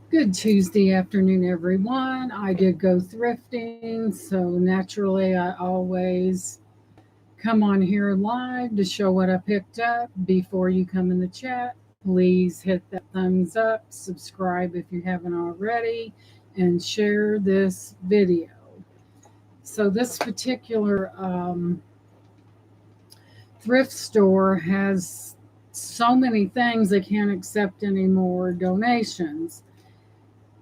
Good Tuesday afternoon, everyone. I did go thrifting, so naturally, I always come on here live to show what I picked up. Before you come in the chat, please hit that thumbs up, subscribe if you haven't already, and share this video. So, this particular thrift store has so many things they can't accept any more donations.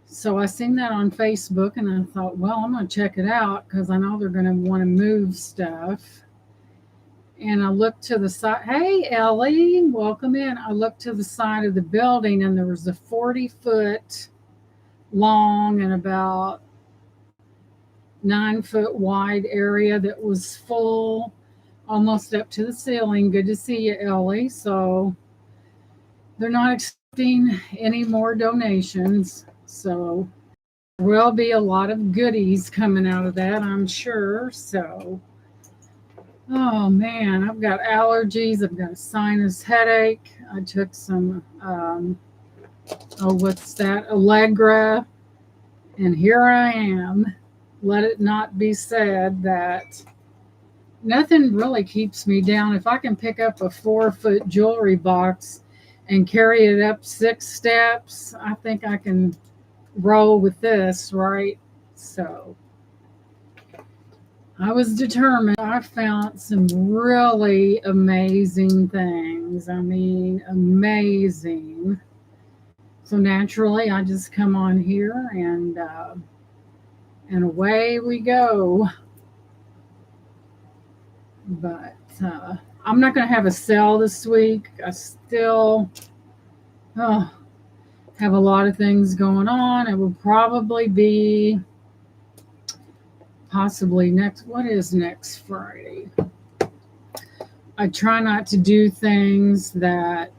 So I seen that on Facebook and I thought, well, I'm going to check it out because I know they're going to want to move stuff. And I looked to the side. Hey, Ellie, welcome in. I looked to the side of the building and there was a 40-foot long and about 9-foot wide area that was full almost up to the ceiling. Good to see you, Ellie. So they're not accepting any more donations. So will be a lot of goodies coming out of that, I'm sure. So, oh man, I've got allergies. I've got a sinus headache. I took some, what's that? Allegra. And here I am. Let it not be said that nothing really keeps me down. If I can pick up a 4-foot jewelry box and carry it up 6 steps, I think I can roll with this, right? So I was determined. I found some really amazing things. I mean, amazing. So naturally, I just come on here and away we go. But I'm not going to have a sale this week. I still have a lot of things going on. It will probably be possibly next. What is next Friday? I try not to do things that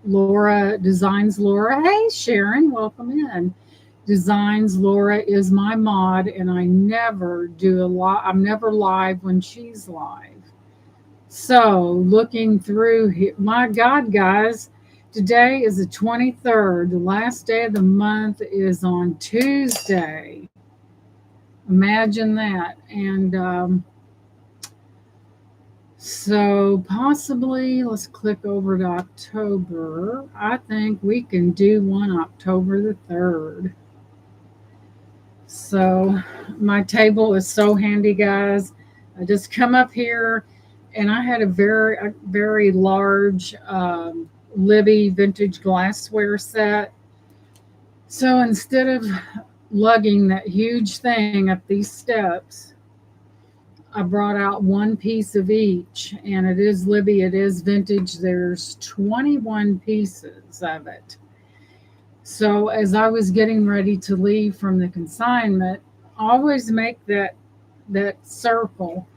Laura designs. Laura, hey Sharon, welcome in. Designs Laura is my mod, and I never do a lot. I'm never live when she's live. So looking through here, my God, guys, today is the 23rd. The last day of the month is on Tuesday. Imagine that. And so possibly, let's click over to October. I think we can do one October the 3rd. So my table is so handy, guys. I just come up here and I had a very large Libby vintage glassware set. So instead of lugging that huge thing up these steps, I brought out one piece of each, and it is Libby, it is vintage. There's 21 pieces of it. So as I was getting ready to leave from the consignment, always make that circle.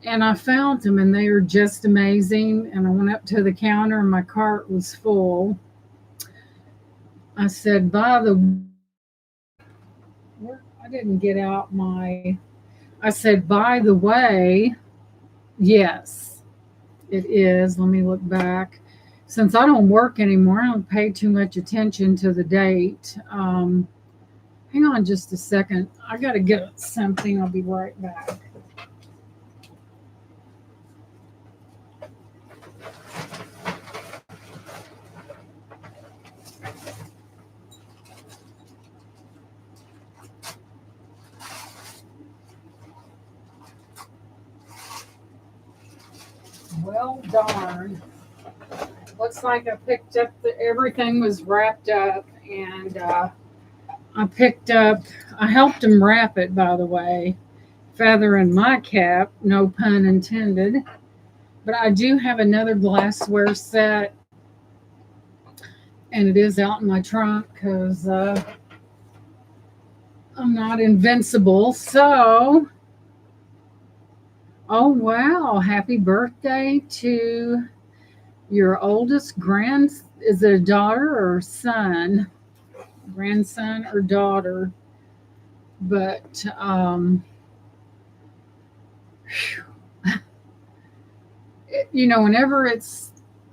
And I found them, and they are just amazing. And I went up to the counter, and my cart was full. I said, I didn't get out my. I said, by the way, yes, it is. Let me look back. Since I don't work anymore, I don't pay too much attention to the date. Hang on just a second. I got to get something. I'll be right back. Well, darn. Looks like I picked up everything was wrapped up, and I helped him wrap it, by the way. Feather in my cap, no pun intended. But I do have another glassware set, and it is out in my trunk because I'm not invincible. So, oh wow, happy birthday to your oldest is it a daughter or son? Grandson or daughter? But whenever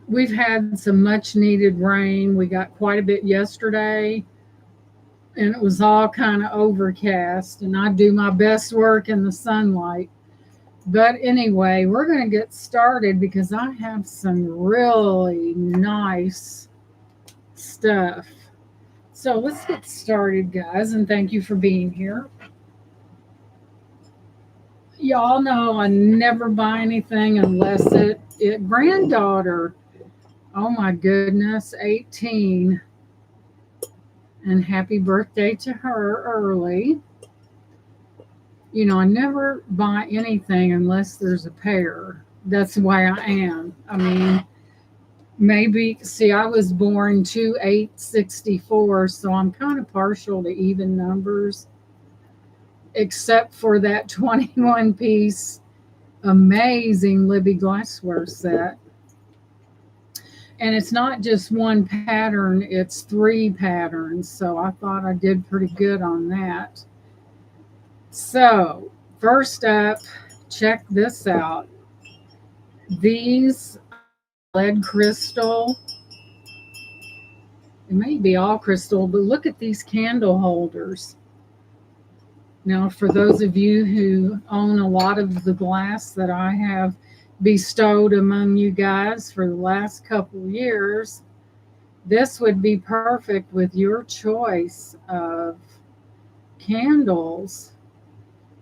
we've had some much needed rain. We got quite a bit yesterday. and it was all kind of overcast, and I do my best work in the sunlight. But anyway, we're going to get started because I have some really nice stuff. So let's get started, guys, and thank you for being here. Y'all know I never buy anything unless it granddaughter. Oh my goodness, 18. And happy birthday to her early. You know, I never buy anything unless there's a pair. That's the way I am. I mean, maybe, see, I was born 2/8/64, so I'm kind of partial to even numbers, except for that 21 piece amazing Libby glassware set. And it's not just one pattern, it's 3 patterns. So I thought I did pretty good on that. So, first up, check this out. These lead crystal, it may be all crystal, but look at these candle holders. Now, for those of you who own a lot of the glass that I have bestowed among you guys for the last couple years, this would be perfect with your choice of candles.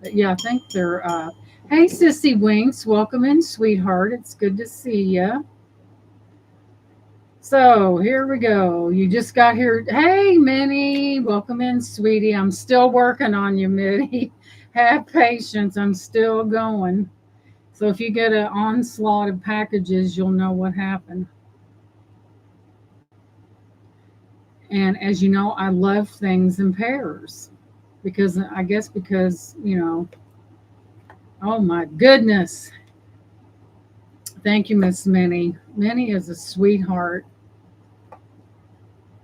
But yeah, I think they're up. Hey, Sissy Winks, welcome in, sweetheart. It's good to see you. So here we go. You just got here. Hey, Minnie, welcome in, sweetie. I'm still working on you, Minnie. Have patience. I'm still going. So if you get an onslaught of packages, you'll know what happened. And as you know, I love things in pairs because I guess because, you know, oh my goodness. Thank you, Miss Minnie. Minnie is a sweetheart.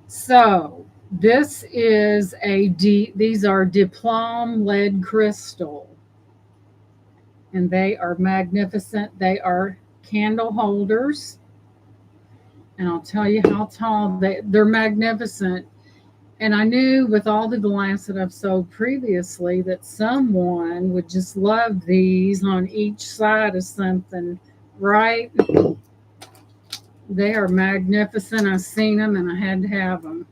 So this is these are Diplom lead crystal. And they are magnificent. They are candle holders. And I'll tell you how tall they're magnificent. And I knew with all the glass that I've sold previously that someone would just love these on each side of something, right? They are magnificent. I've seen them and I had to have them.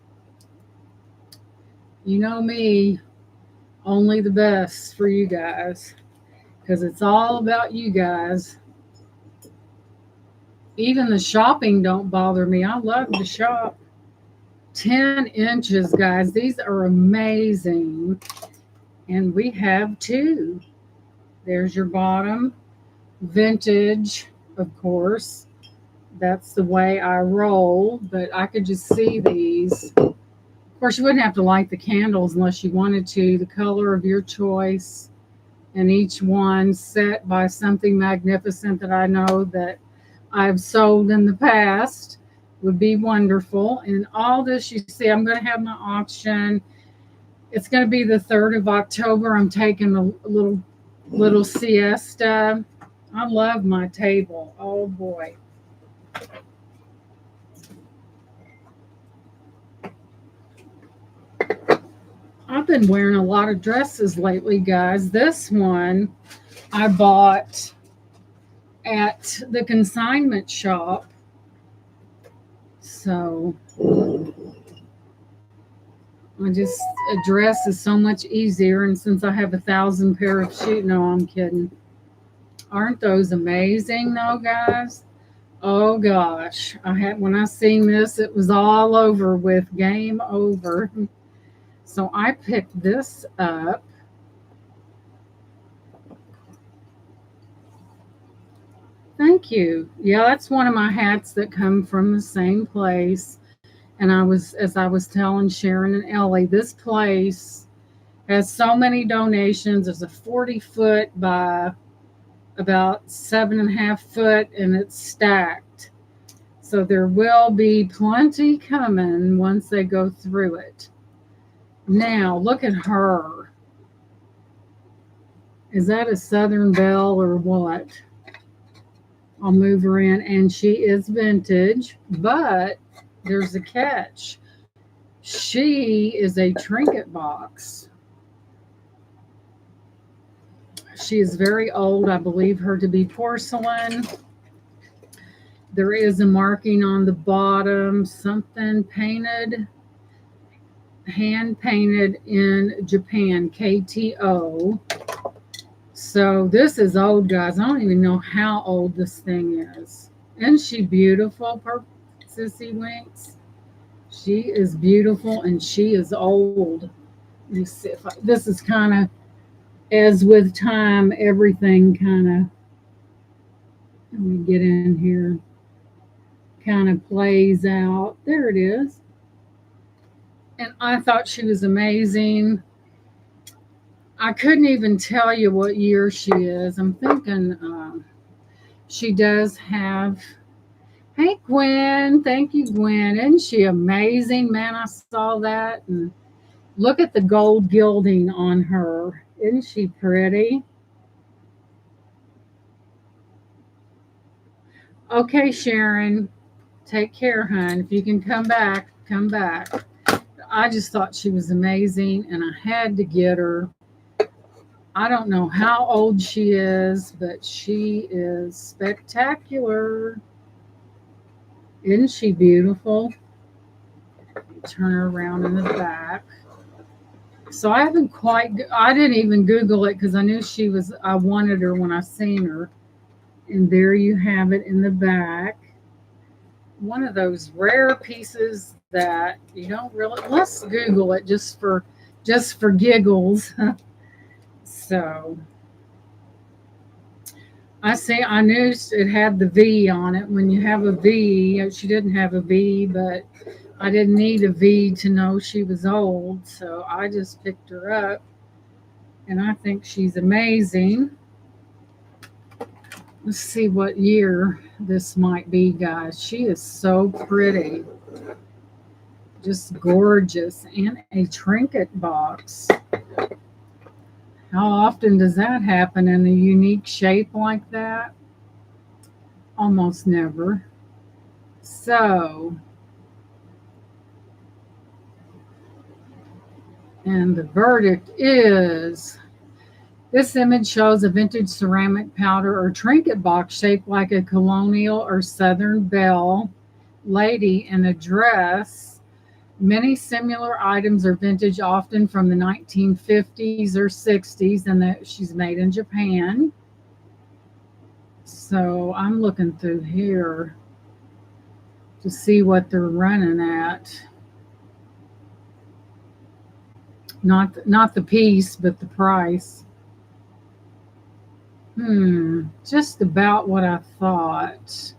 You know me, only the best for you guys because it's all about you guys. Even the shopping don't bother me. I love to shop. 10 inches, guys. These are amazing. And we have 2. There's your bottom. Vintage, of course. That's the way I roll. But I could just see these. Of course, you wouldn't have to light the candles unless you wanted to. The color of your choice. And each one set by something magnificent that I know that I've sold in the past would be wonderful. And all this, you see, I'm going to have my auction. It's going to be the 3rd of October. I'm taking a little siesta. I love my table. Oh boy. I've been wearing a lot of dresses lately, guys. This one I bought at the consignment shop. So a dress is so much easier. And since I have 1,000 pair of shoes, no, I'm kidding. Aren't those amazing though, guys? Oh gosh. When I seen this, it was all over with, game over. So I picked this up. Thank you. Yeah, that's one of my hats that come from the same place. And as I was telling Sharon and Ellie, this place has so many donations. There's a 40-foot by about 7.5 foot, and it's stacked. So there will be plenty coming once they go through it. Now, look at her. Is that a Southern Belle or what? I'll move her in, and she is vintage, but there's a catch. She is a trinket box. She is very old. I believe her to be porcelain. There is a marking on the bottom, something painted, hand painted in Japan, KTO. So this is old, guys. I don't even know how old this thing is. Isn't she beautiful, Sissy Winks? She is beautiful and she is old. Let me see if this is kind of, as with time, everything kind of, let me get in here, kind of plays out. There it is. And I thought she was amazing. I couldn't even tell you what year she is. I'm thinking she does have. Hey, Gwen. Thank you, Gwen. Isn't she amazing? Man, I saw that. And look at the gold gilding on her. Isn't she pretty? Okay, Sharon. Take care, hon. If you can come back, come back. I just thought she was amazing and I had to get her. I don't know how old she is, but she is spectacular. Isn't she beautiful? Turn her around in the back. So I didn't even Google it because I knew I wanted her when I seen her. And there you have it in the back. One of those rare pieces that you don't really, let's Google it just for giggles. So I knew it had the V on it. When you have a V, she didn't have a V, but I didn't need a V to know she was old. So I just picked her up and I think she's amazing. Let's see what year this might be, guys. She is so pretty. Just gorgeous. And a trinket box. How often does that happen in a unique shape like that? Almost never. So, and the verdict is, this image shows a vintage ceramic powder or trinket box shaped like a colonial or southern belle lady in a dress. Many similar items are vintage, often from the 1950s or 60s, and that she's made in Japan. So I'm looking through here to see what they're running at. Not the piece, but the price. Just about what I thought.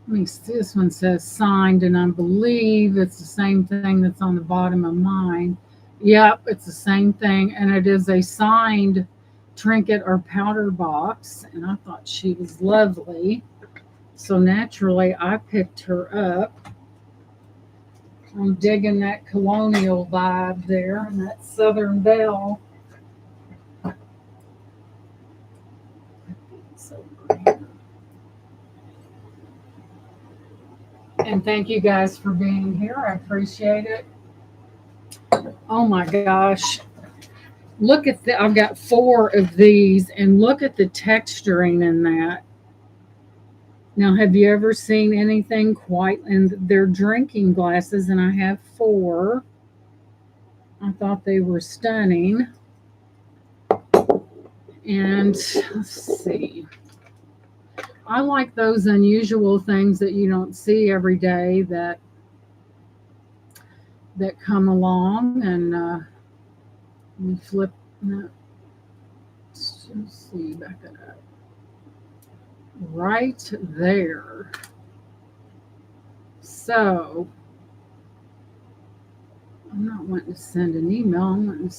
Let me see, this one says signed, and I believe it's the same thing that's on the bottom of mine. Yep, it's the same thing, and it is a signed trinket or powder box, and I thought she was lovely. So naturally, I picked her up. I'm digging that colonial vibe there and that Southern Belle. And thank you guys for being here. I appreciate it. Oh my gosh. Look at I've got 4 of these and look at the texturing in that. Now, have you ever seen anything quite, and they're drinking glasses, and I have 4. I thought they were stunning. And let's see. I like those unusual things that you don't see every day that come along. And let me flip that. Let's just see, back it up. Right there. So I'm not wanting to send an email. I'm wanting to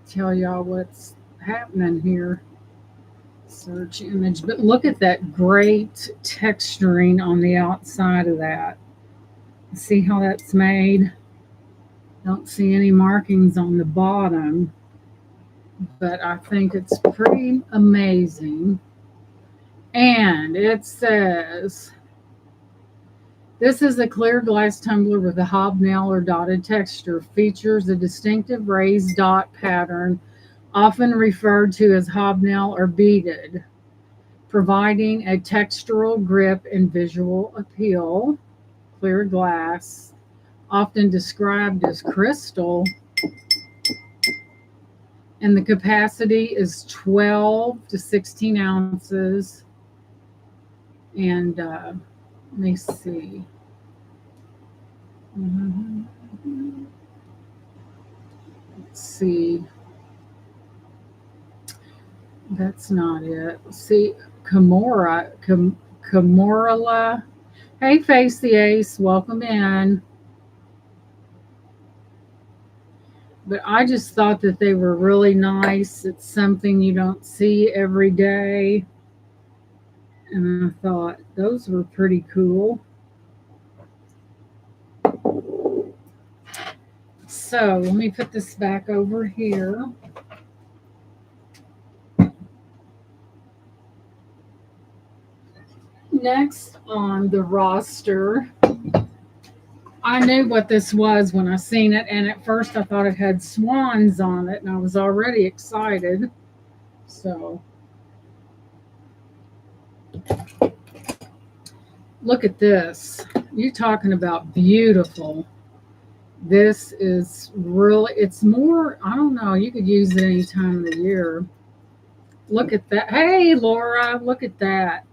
tell y'all what's happening here. Search image. But look at that great texturing on the outside of that. See how that's made? Don't see any markings on the bottom, but I think it's pretty amazing. And it says This is a clear glass tumbler with a hobnail or dotted texture. Features a distinctive raised dot pattern, often referred to as hobnail or beaded, providing a textural grip and visual appeal. Clear glass, often described as crystal, and the capacity is 12 to 16 ounces. And let me see. Let's see. That's not it. See, Camorla. Hey, Face the Ace, welcome in. But I just thought that they were really nice. It's something you don't see every day. And I thought those were pretty cool. So let me put this back over here. Next on the roster, I knew what this was when I seen it, and at first I thought it had swans on it, and I was already excited. So look at this. You're talking about beautiful. This is really, it's more, I don't know, you could use it any time of the year. Look at that. Hey, Laura, look at that.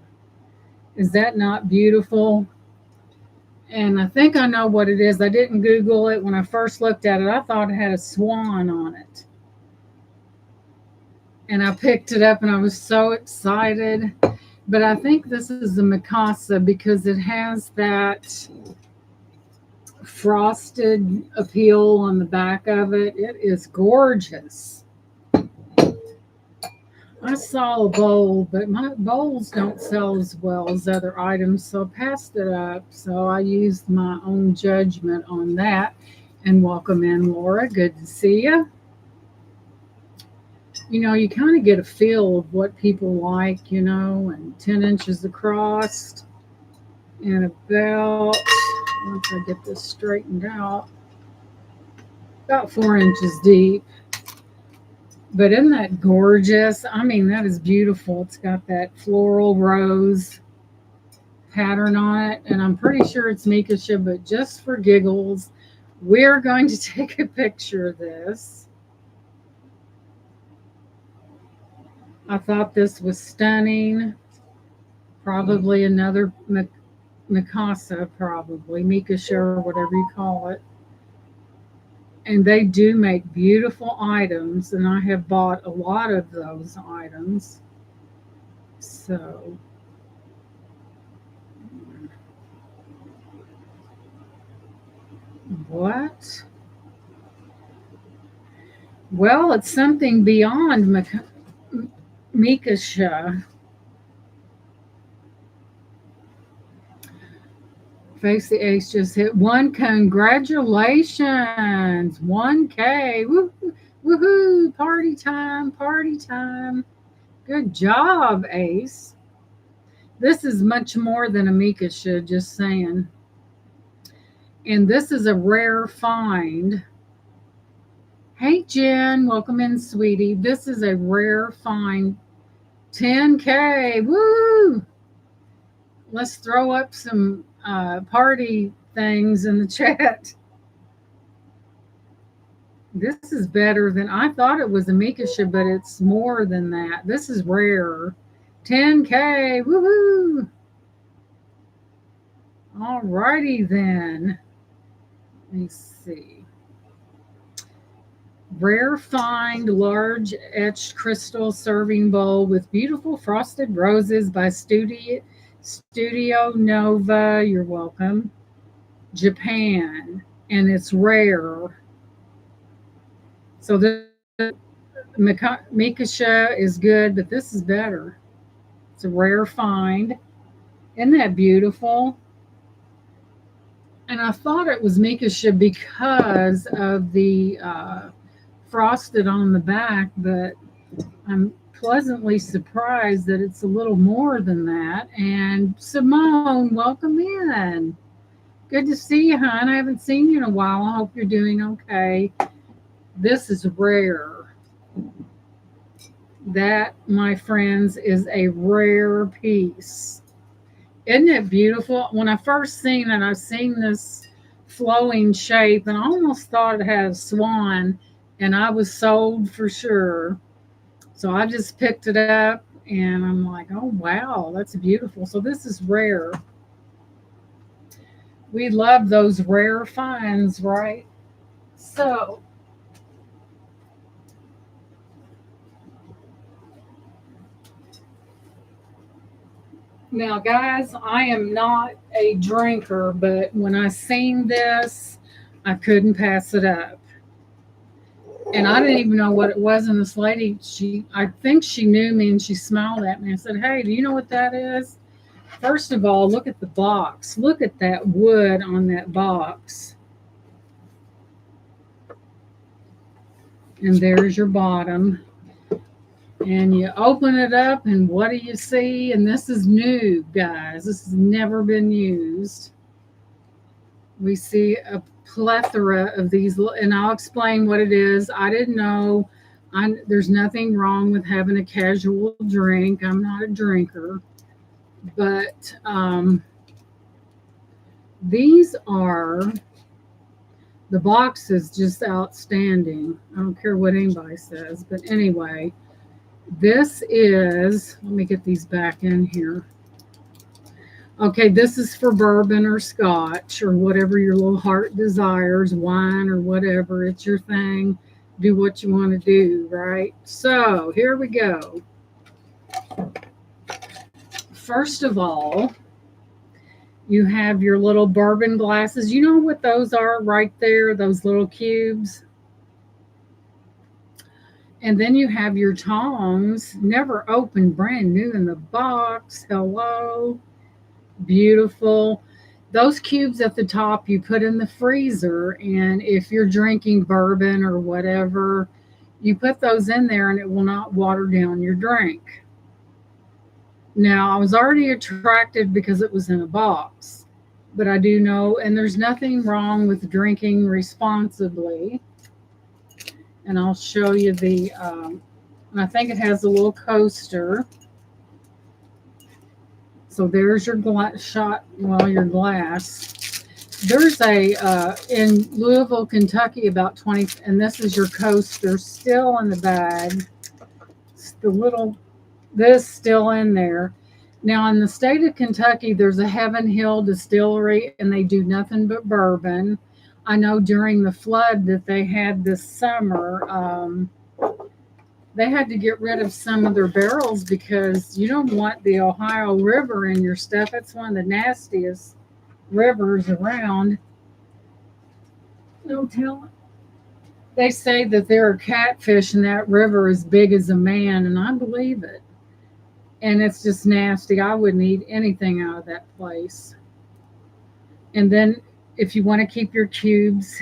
Is that not beautiful? And I think I know what it is. I didn't Google it. When I first looked at it, I thought it had a swan on it. And I picked it up and I was so excited. But I think this is the Mikasa because it has that frosted appeal on the back of it. It is gorgeous. I saw a bowl, but my bowls don't sell as well as other items, so I passed it up. So I used my own judgment on that. And welcome in, Laura. Good to see you. You know, you kind of get a feel of what people like, you know, and 10 inches across and about, once I get this straightened out, about 4 inches deep. But isn't that gorgeous? I mean, that is beautiful. It's got that floral rose pattern on it. And I'm pretty sure it's Mikasha, but just for giggles, we're going to take a picture of this. I thought this was stunning. Probably another Mikasa, probably. Mikasha or whatever you call it. And they do make beautiful items, and I have bought a lot of those items. So, what? Well, it's something beyond Mikasha. Face the Ace just hit one. Congratulations. 1K. Woohoo. Party time. Party time. Good job, Ace. This is much more than a Mikasha, just saying. And this is a rare find. Hey, Jen. Welcome in, sweetie. This is a rare find. 10K. Woo! Let's throw up some party things in the chat. This is better than I thought it was a Mikasha, but it's more than that. This is rare. 10K. Woohoo! All righty then. Let me see. Rare find large etched crystal serving bowl with beautiful frosted roses by Studio Nova. You're welcome. Japan. And it's rare. So the Mikasha is good, but this is better. It's a rare find. Isn't that beautiful? And I thought it was Mikasha because of the frosted on the back, but I'm pleasantly surprised that it's a little more than that. And Simone, welcome in. Good to see you, hon. I haven't seen you in a while. I hope you're doing okay. This is rare. That, my friends, is a rare piece. Isn't it beautiful? When I first seen it, I seen this flowing shape and I almost thought it had a swan, and I was sold for sure. So I just picked it up and I'm like, oh wow, that's beautiful. So this is rare. We love those rare finds, right? So now, guys, I am not a drinker, but when I seen this, I couldn't pass it up. And I didn't even know what it was. And this lady, I think she knew me and she smiled at me and said, "Hey, do you know what that is?" First of all, look at the box. Look at that wood on that box. And there's your bottom. And you open it up, and what do you see? And this is new, guys. This has never been used. We see a plethora of these, and I'll explain what it is. I didn't know. There's nothing wrong with having a casual drink. I'm not a drinker, but these are the box is just outstanding. I don't care what anybody says, but anyway, this is. Let me get these back in here. Okay, this is for bourbon or scotch or whatever your little heart desires, wine or whatever. It's your thing. Do what you want to do, right? So here we go. First of all, you have your little bourbon glasses. You know what those are right there? Those little cubes. And then you have your tongs, never opened, brand new in the box. Hello. Beautiful. Those cubes at the top you put in the freezer, and if you're drinking bourbon or whatever, you put those in there and it will not water down your drink. Now, I was already attracted because it was in a box, but I do know, and there's nothing wrong with drinking responsibly. And I'll show you and I think it has a little coaster. So there's your your glass. There's in Louisville, Kentucky, about 20, and this is your coaster still in the bag. It's this still in there. Now, in the state of Kentucky, there's a Heaven Hill distillery, and they do nothing but bourbon. I know during the flood that they had this summer, they had to get rid of some of their barrels because you don't want the Ohio River in your stuff. It's one of the nastiest rivers around. No telling. They say that there are catfish in that river as big as a man, and I believe it. And it's just nasty. I wouldn't eat anything out of that place. And then if you want to keep your cubes,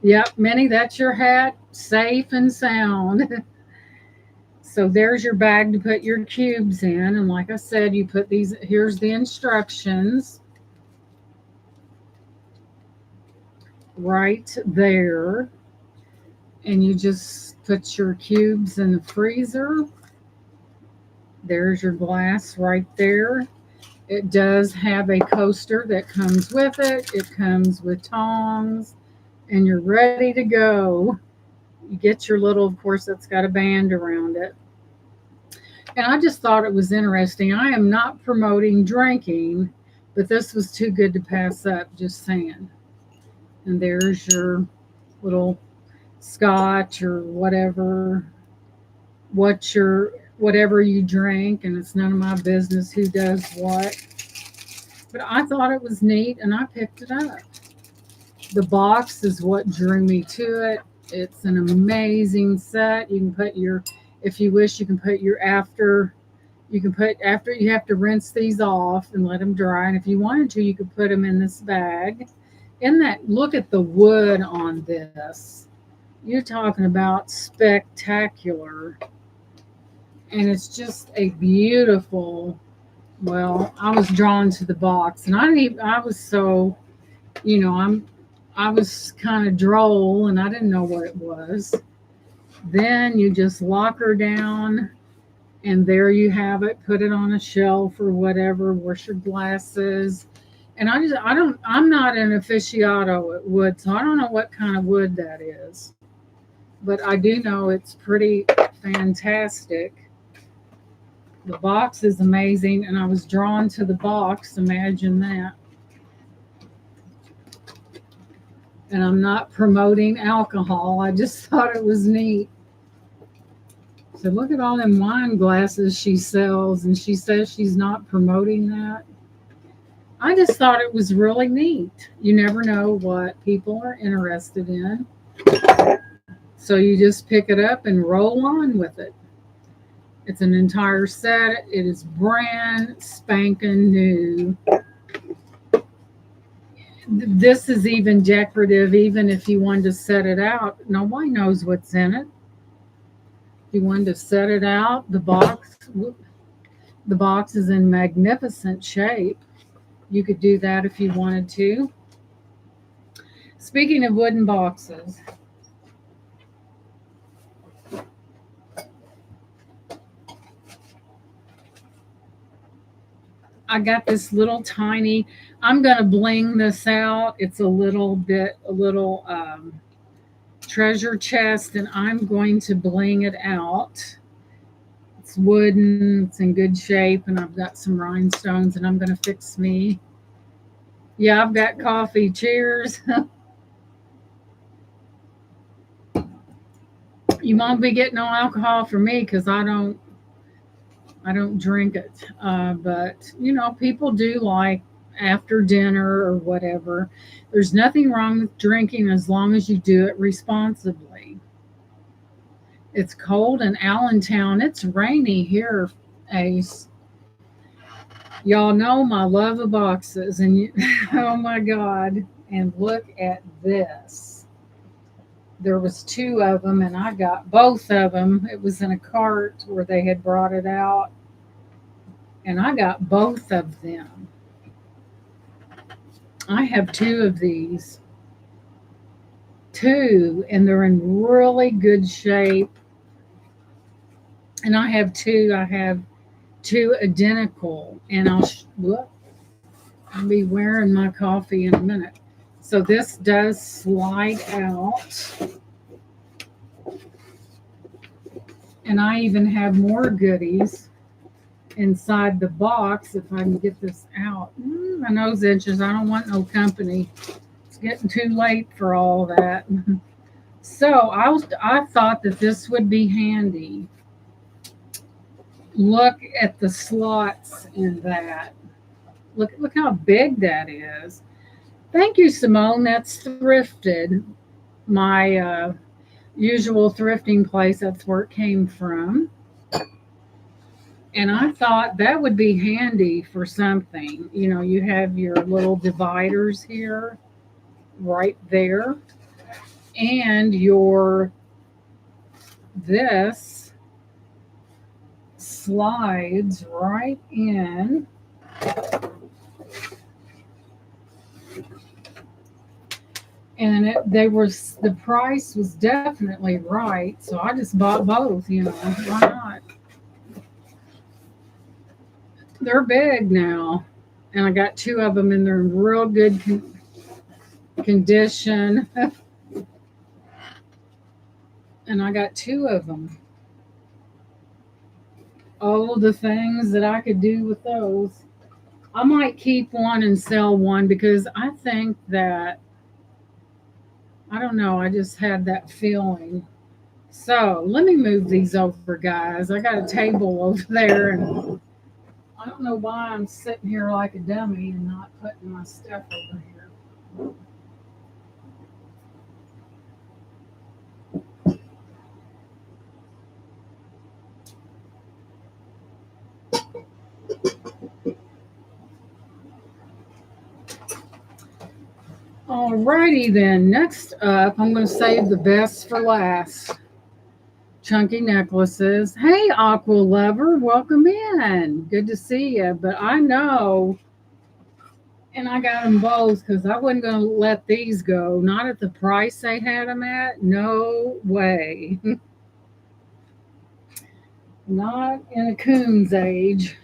yep, Minnie, that's your hat, safe and sound. So there's your bag to put your cubes in. And like I said, you put these, here's the instructions right there. And you just put your cubes in the freezer. There's your glass right there. It does have a coaster that comes with it. It comes with tongs, and you're ready to go. You get your little, of course, that's got a band around it. And I just thought it was interesting. I am not promoting drinking, but this was too good to pass up, just saying. And there's your little scotch or whatever you drink, and it's none of my business who does what. But I thought it was neat and I picked it up. The box is what drew me to it. It's an amazing set. You can put if you wish, you can put after you have to rinse these off and let them dry. And if you wanted to, you could put them in this bag. Look at the wood on this. You're talking about spectacular. And it's just a beautiful Well, I was drawn to the box, and I didn't even, I was so, you know, I was kind of droll, and I didn't know what it was. Then you just lock her down, and there you have it. Put it on a shelf or whatever. Wash your glasses. And I'm not an aficionado at wood, so I don't know what kind of wood that is. But I do know it's pretty fantastic. The box is amazing, and I was drawn to the box. Imagine that. And I'm not promoting alcohol. I just thought it was neat. So look at all them wine glasses she sells, and she says she's not promoting that. I just thought it was really neat. You never know what people are interested in. So you just pick it up and roll on with it. It's an entire set. It is brand spanking new. This is even decorative, even if you wanted to set it out. Nobody knows what's in it. If you wanted to set it out, the box is in magnificent shape. You could do that if you wanted to. Speaking of wooden boxes, I got this little tiny, I'm going to bling this out. It's a little treasure chest, and I'm going to bling it out. It's wooden, it's in good shape, and I've got some rhinestones, and I'm going to fix me. Yeah, I've got coffee. Cheers. You won't be getting no alcohol from me because I don't drink it. But you know, people do like after dinner or whatever. There's nothing wrong with drinking as long as you do it responsibly. It's cold in Allentown. It's rainy here, Ace. Y'all know my love of boxes, and you, oh my God! And look at this. There was two of them, and I got both of them. It was in a cart where they had brought it out, and I got both of them. I have two of these, two, and they're in really good shape. And I have two. I have two identical, and I'll be wearing my coffee in a minute. So this does slide out, and I even have more goodies inside the box if I can get this out. My nose itches. I don't want no company. It's getting too late for all that. So I thought that this would be handy. Look at the slots in that. Look how big that is. Thank you, Simone. That's thrifted. My usual thrifting place. That's where it came from. And I thought that would be handy for something. You know, you have your little dividers here, right there, and your this slides right in. And the price was definitely right, so I just bought both. You know, why not? They're big now, and I got two of them, and they're in real good condition. And I got two of them. Oh, the things that I could do with those. I might keep one and sell one because I think that, I don't know, I just had that feeling. So let me move these over, guys. I got a table over there, and I don't know why I'm sitting here like a dummy and not putting my stuff over here. Alrighty then. Next up, I'm going to save the best for last. chunky necklaces. Hey, Aqua Lover, welcome in. Good to see you. But I know, and I got them both because I wasn't going to let these go. Not at the price they had them at. No way. Not in a coon's age.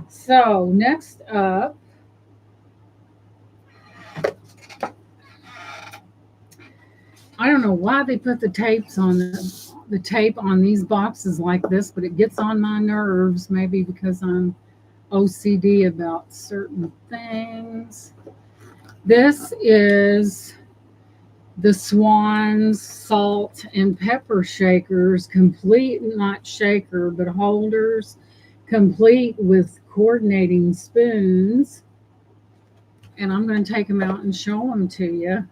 So, next up, I don't know why they put the tape on these boxes like this, but it gets on my nerves. Maybe because I'm OCD about certain things. This is the Swan's salt and pepper shakers, complete, not shaker, but holders, complete with coordinating spoons. And I'm going to take them out and show them to you.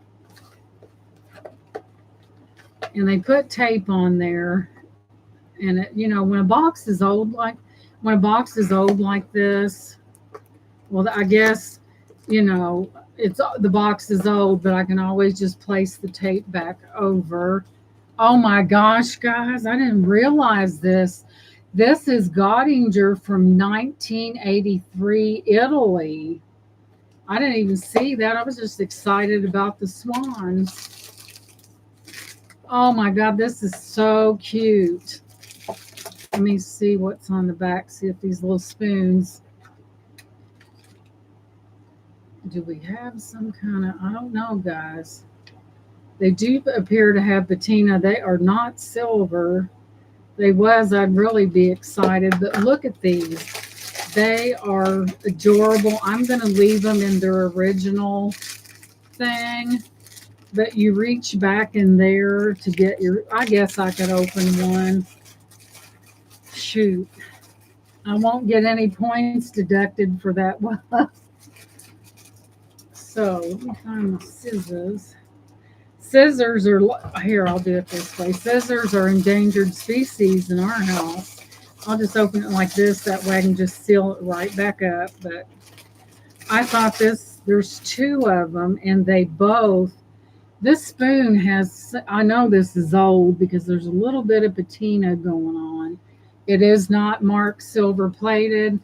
And they put tape on there. And it, when a box is old like this, well, I guess, it's the box is old, but I can always just place the tape back over. Oh my gosh, guys, I didn't realize this. This is Gottinger from 1983, Italy. I didn't even see that. I was just excited about the swans. Oh my God, this is so cute. Let me see what's on the back, see if these little spoons. Do we have some kind of, I don't know, guys. They do appear to have patina. They are not silver. They was, I'd really be excited. But look at these. They are adorable. I'm going to leave them in their original thing. But you reach back in there to get your, I guess I could open one. Shoot. I won't get any points deducted for that one. So let me find my scissors. Scissors are, here, I'll do it this way. Scissors are endangered species in our house. I'll just open it like this. That way I can just seal it right back up. But I thought there's two of them, and they both, this spoon has, I know this is old because there's a little bit of patina going on. It is not marked silver plated.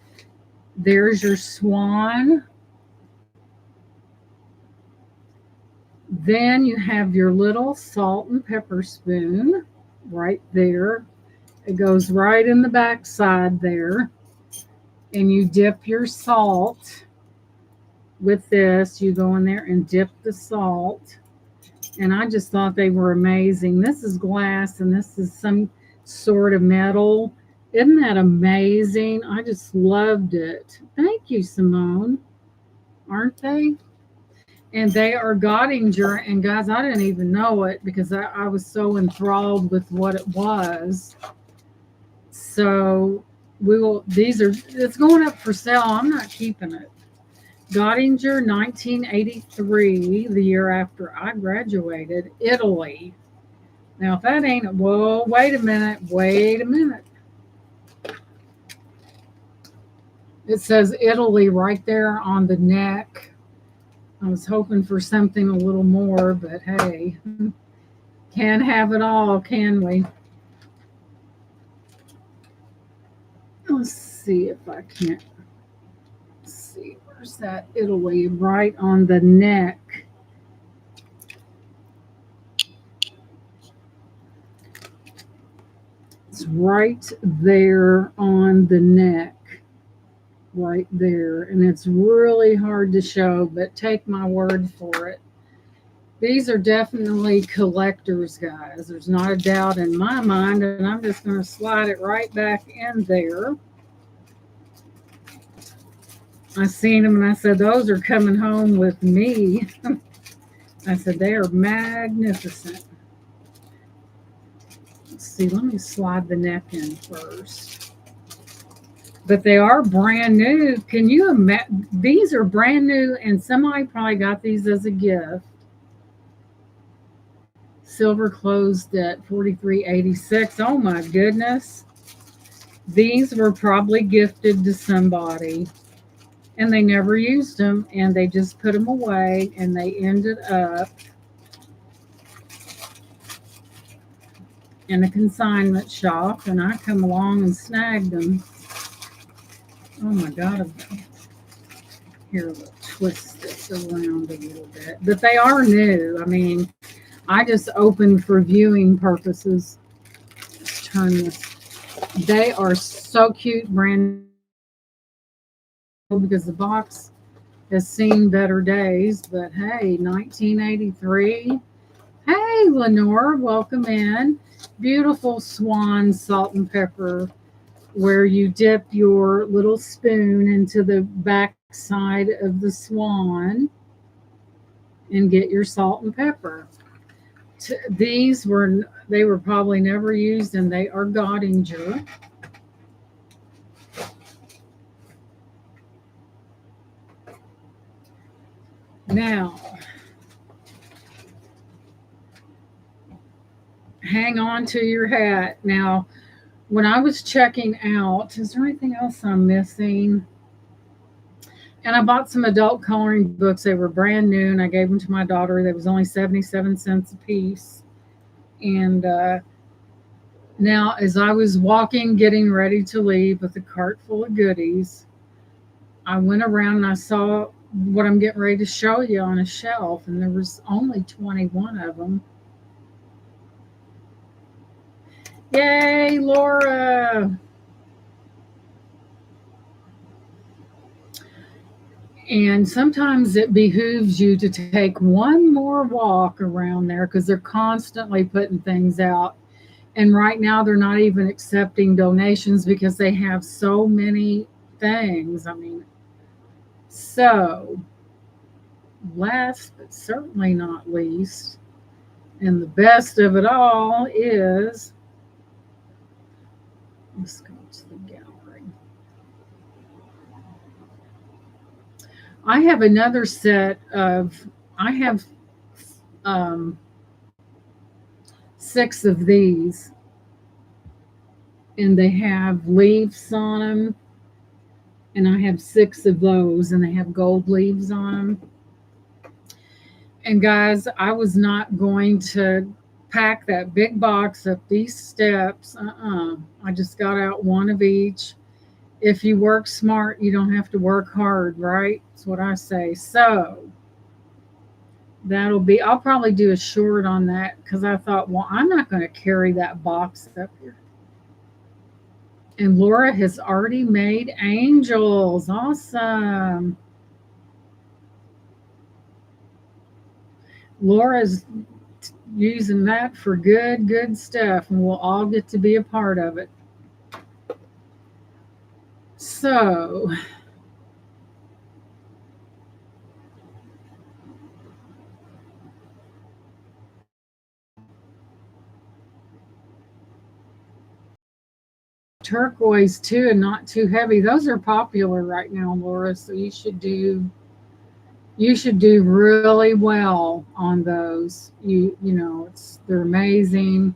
There's your swan. Then you have your little salt and pepper spoon right there. It goes right in the back side there. And you dip your salt with this. You go in there and dip the salt. And I just thought they were amazing. This is glass and this is some sort of metal. Isn't that amazing? I just loved it. Thank you, Simone. Aren't they? And they are Gottinger. And guys, I didn't even know it because I was so enthralled with what it was. So it's going up for sale. I'm not keeping it. Gottinger, 1983, the year after I graduated, Italy. Now, if that ain't, whoa, wait a minute. It says Italy right there on the neck. I was hoping for something a little more, but hey, can't have it all, can we? Let's see if I can't see. Where's that Italy? Right on the neck. It's right there on the neck. Right there. And it's really hard to show, but take my word for it. These are definitely collectors, guys. There's not a doubt in my mind. And I'm just going to slide it right back in there. I seen them and I said, those are coming home with me. I said, they are magnificent. Let's see, let me slide the neck in first. But they are brand new. Can you imagine? These are brand new, and somebody probably got these as a gift. Silver closed at $43.86. Oh my goodness. These were probably gifted to somebody. And they never used them, and they just put them away, and they ended up in a consignment shop, and I come along and snagged them. Oh my God, here we'll twist this around a little bit. But they are new. I mean, I just opened for viewing purposes. Let's turn this. They are so cute, brand new, because the box has seen better days. But hey, 1983. Hey, Lenore, welcome in. Beautiful swan salt and pepper, where you dip your little spoon into the back side of the swan and get your salt and pepper. They were probably never used, and they are Gottinger. Now, hang on to your hat. Now, when I was checking out, is there anything else I'm missing? And I bought some adult coloring books. They were brand new, and I gave them to my daughter. They was only 77 cents a piece. And now, as I was walking, getting ready to leave with a cart full of goodies, I went around and I saw what I'm getting ready to show you on a shelf, and there was only 21 of them. Yay, Laura! And sometimes it behooves you to take one more walk around there because they're constantly putting things out. And right now, they're not even accepting donations because they have so many things. I mean, so last but certainly not least, and the best of it all is, let's go to the gallery. I have another set of, I have um, 6 of these, and they have leaves on them. And I have 6 of those, and they have gold leaves on them. And guys, I was not going to pack that big box up these steps. I just got out one of each. If you work smart, you don't have to work hard, right? That's what I say. So I'll probably do a short on that because I thought, well, I'm not going to carry that box up here. And Laura has already made angels. Awesome. Laura's using that for good stuff, and we'll all get to be a part of it. So, turquoise too, and not too heavy. Those are popular right now, Laura. So you should do really well on those. They're amazing.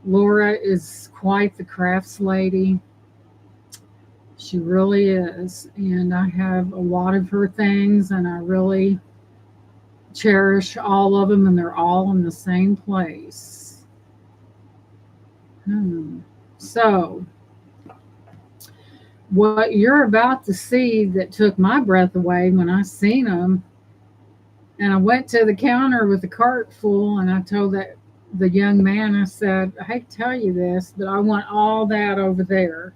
Laura is quite the crafts lady. She really is. And I have a lot of her things, and I really cherish all of them, and they're all in the same place. So, what you're about to see that took my breath away when I seen them, and I went to the counter with the cart full, and I told the young man, I said, I hate to tell you this, but I want all that over there.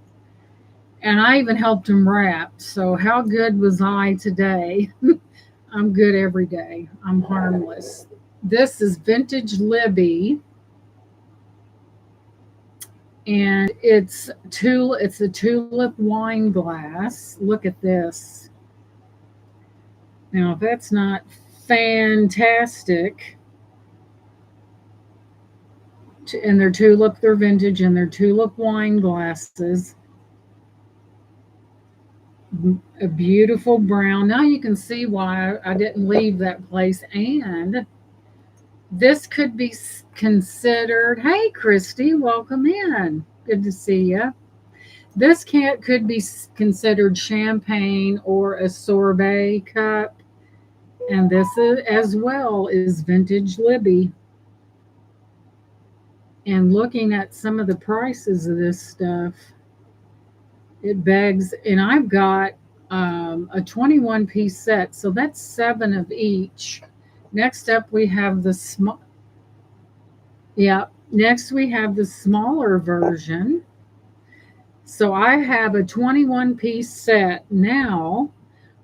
And I even helped him wrap. So how good was I today? I'm good every day. I'm harmless. This is Vintage Libby, and it's a tulip wine glass. Look at this. Now, if that's not fantastic, and they're vintage, and they're tulip wine glasses. A beautiful brown. Now you can see why I didn't leave that place. And this could be considered, hey, Christy, welcome in. Good to see you. This could be considered champagne or a sorbet cup. And this is, as well is Vintage Libby. And looking at some of the prices of this stuff, it begs. And I've got a 21-piece set, so that's 7 of each. Next up, we have the small. Yeah. Next, we have the smaller version. So I have a 21-piece set now.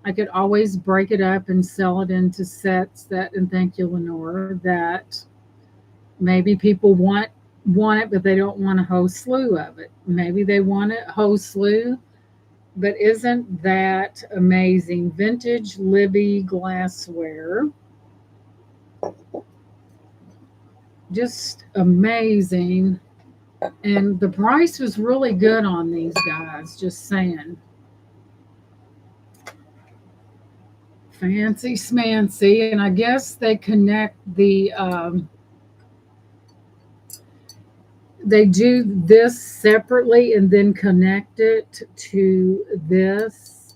I could always break it up and sell it into sets that, and thank you, Lenore, that maybe people want it, but they don't want a whole slew of it. Maybe they want a whole slew, but isn't that amazing? Vintage Libby glassware. Just amazing. And the price was really good on these guys, just saying. Fancy smancy. And I guess they connect they do this separately and then connect it to this.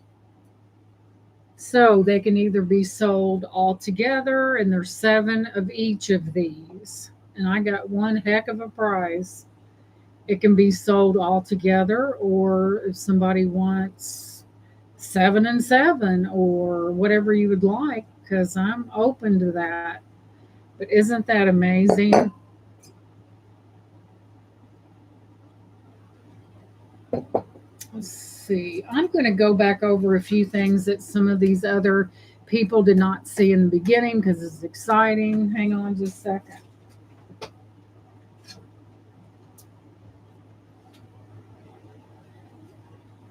So they can either be sold all together, and there's 7 of each of these. And I got one heck of a price. It can be sold all together, or if somebody wants 7 and 7, or whatever you would like, because I'm open to that. But isn't that amazing? Let's see. I'm going to go back over a few things that some of these other people did not see in the beginning because it's exciting. Hang on just a second.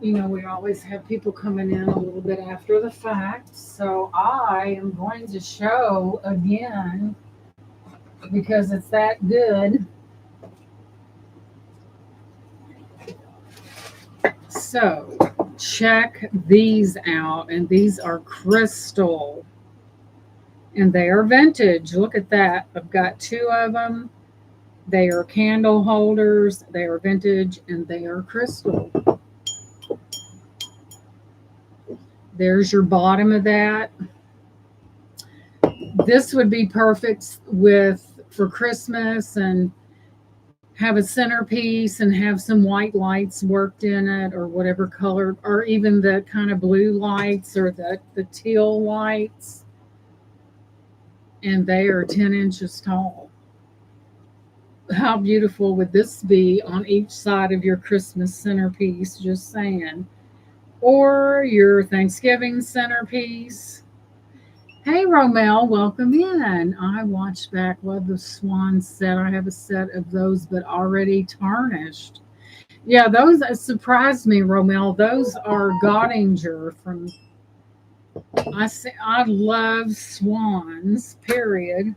You know, we always have people coming in a little bit after the fact. So I am going to show again because it's that good. So check these out. And these are crystal. And they are vintage. Look at that. I've got 2 of them. They are candle holders. They are vintage and they are crystal. There's your bottom of that. This would be perfect for Christmas, and have a centerpiece and have some white lights worked in it, or whatever color, or even the kind of blue lights or the teal lights. And they are 10 inches tall. How beautiful would this be on each side of your Christmas centerpiece? Just saying. Or your Thanksgiving centerpiece. Hey, Romel, welcome in. I watched back what the Swan said. I have a set of those, but already tarnished. Yeah, those surprised me, Romel. Those are Gottinger from. I love swans. Period.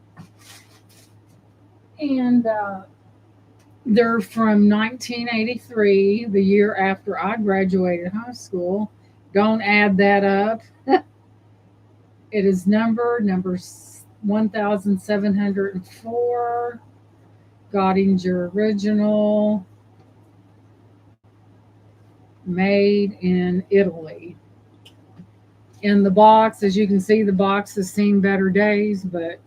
And they're from 1983, the year after I graduated high school. Don't add that up. It is number 1704, Gottinger original, made in Italy. In the box, as you can see, the box has seen better days, but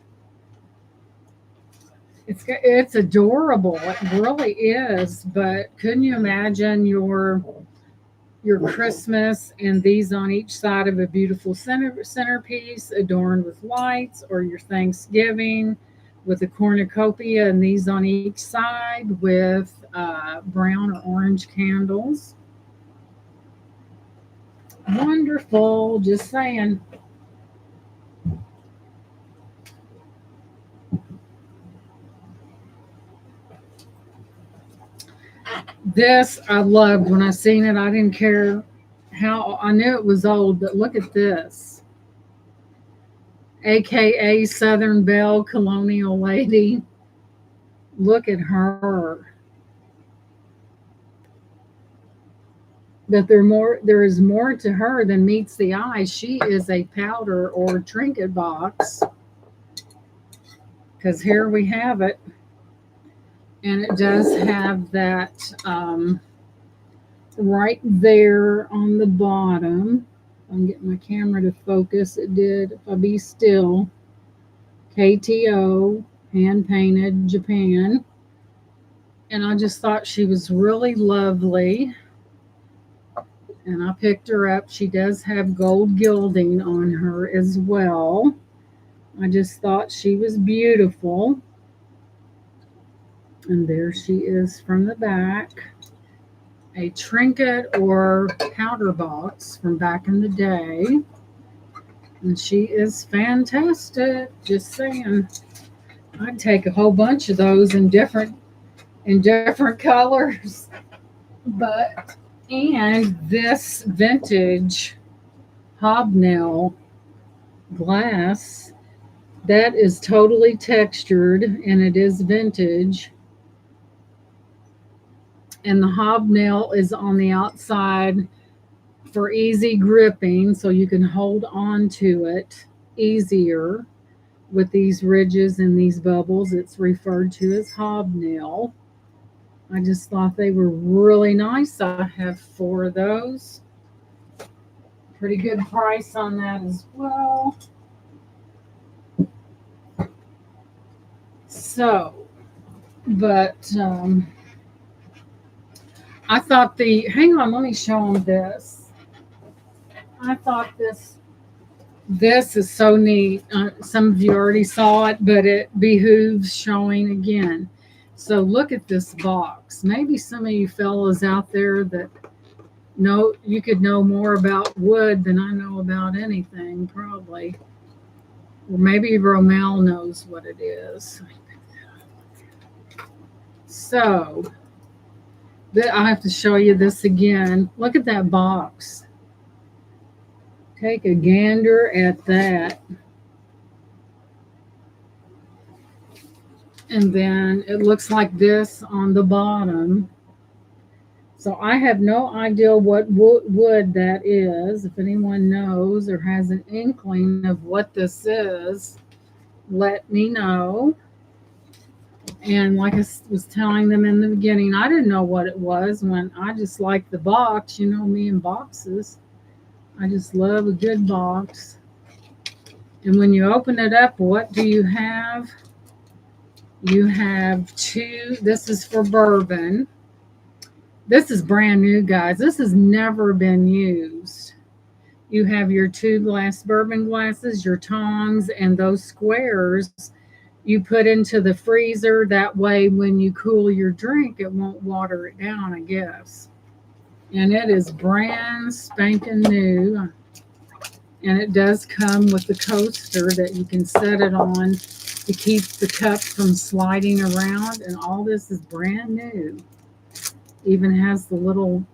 it's adorable. It really is. But couldn't you imagine your Christmas and these on each side of a beautiful centerpiece adorned with lights, or your Thanksgiving with a cornucopia and these on each side with brown or orange candles? Wonderful. Just saying. This I loved when I seen it. I didn't care how, I knew it was old, but look at this. AKA Southern Belle Colonial Lady. Look at her. But there is more to her than meets the eye. She is a powder or trinket box. Because here we have it. And it does have that right there on the bottom. I'm getting my camera to focus. It did. If I be still, KTO, hand painted, Japan. And I just thought she was really lovely. And I picked her up. She does have gold gilding on her as well. I just thought she was beautiful. And there she is from the back. A trinket or powder box from back in the day. And she is fantastic. Just saying. I'd take a whole bunch of those in different colors. But and this vintage hobnail glass that is totally textured and it is vintage. And the hobnail is on the outside for easy gripping, so you can hold on to it easier with these ridges and these bubbles. It's referred to as hobnail. I just thought they were really nice. I have 4 of those. Pretty good price on that as well. So, but I thought hang on, let me show them this. I thought this is so neat. Some of you already saw it, but it behooves showing again. So look at this box. Maybe some of you fellas out there that know, you could know more about wood than I know about anything, probably. Or maybe Romel knows what it is. So I have to show you this again. Look at that box. Take a gander at that. And then it looks like this on the bottom. So I have no idea what wood that is. If anyone knows or has an inkling of what this is, let me know. And like I was telling them in the beginning, I didn't know what it was when I just liked the box. You know me and boxes. I just love a good box. And when you open it up, what do you have? You have 2. This is for bourbon. This is brand new, guys. This has never been used. You have your 2 glass bourbon glasses, your tongs, and those squares you put into the freezer. That way, when you cool your drink, it won't water it down, I guess. And it is brand spanking new. And it does come with the coaster that you can set it on to keep the cup from sliding around. And all this is brand new. Even has the little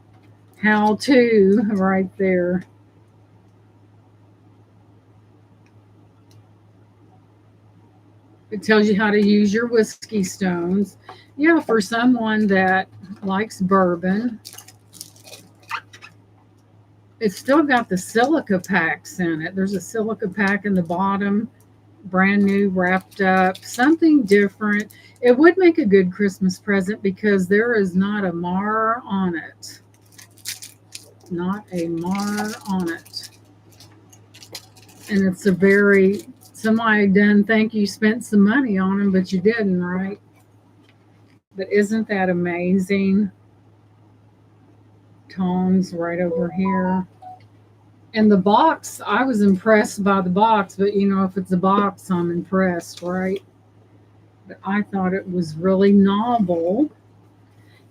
how-to right there. It tells you how to use your whiskey stones. Yeah, for someone that likes bourbon. It's still got the silica packs in it. There's a silica pack in the bottom, brand new, wrapped up, something different. It would make a good Christmas present because there is not a mar on it. Not a mar on it. And it's a very, somebody done think you spent some money on them, but you didn't, right? But isn't that amazing? Tongs right over here. And the box, I was impressed by the box, but you know, if it's a box, I'm impressed, right? But I thought it was really novel.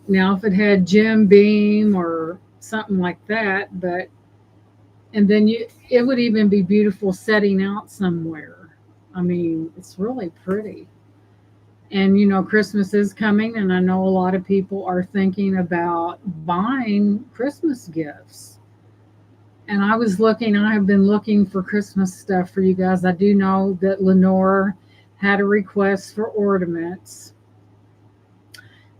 Now, if it had Jim Beam or something like that, and then it would even be beautiful setting out somewhere. I mean, it's really pretty. And you know, Christmas is coming, and I know a lot of people are thinking about buying Christmas gifts. And I have been looking for Christmas stuff for you guys. I do know that Lenore had a request for ornaments.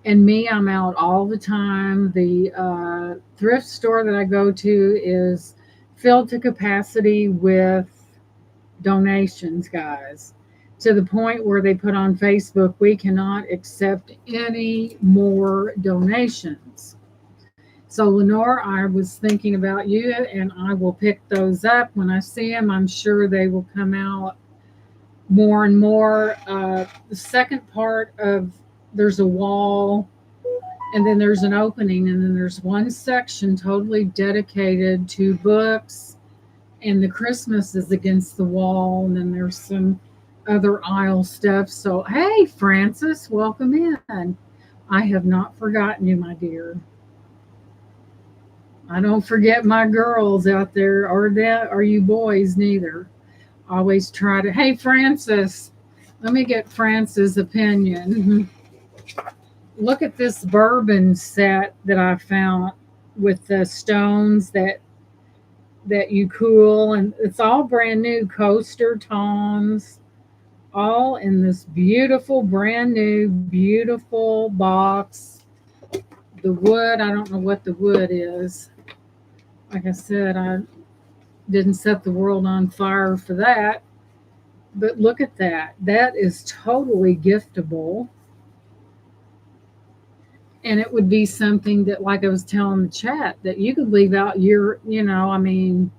And me, I'm out all the time. The thrift store that I go to is filled to capacity with donations, guys, to the point where they put on Facebook, we cannot accept any more donations. So Lenore, I was thinking about you, and I will pick those up when I see them. I'm sure they will come out more and more. The second part of, there's a wall and then there's an opening, and then there's one section totally dedicated to books, and the Christmas is against the wall, and then there's some other aisle stuff. So, hey, Francis, welcome in. I have not forgotten you, my dear. I don't forget my girls out there, or you boys neither. Always try to. Hey, Francis, let me get Francis' opinion. Look at this bourbon set that I found with the stones that you cool, and it's all brand new coaster toms, all in this beautiful, brand new, beautiful box. The wood, I don't know what the wood is. Like I said, I didn't set the world on fire for that. But look at that. That is totally giftable. And it would be something that, like I was telling the chat, that you could leave out I mean,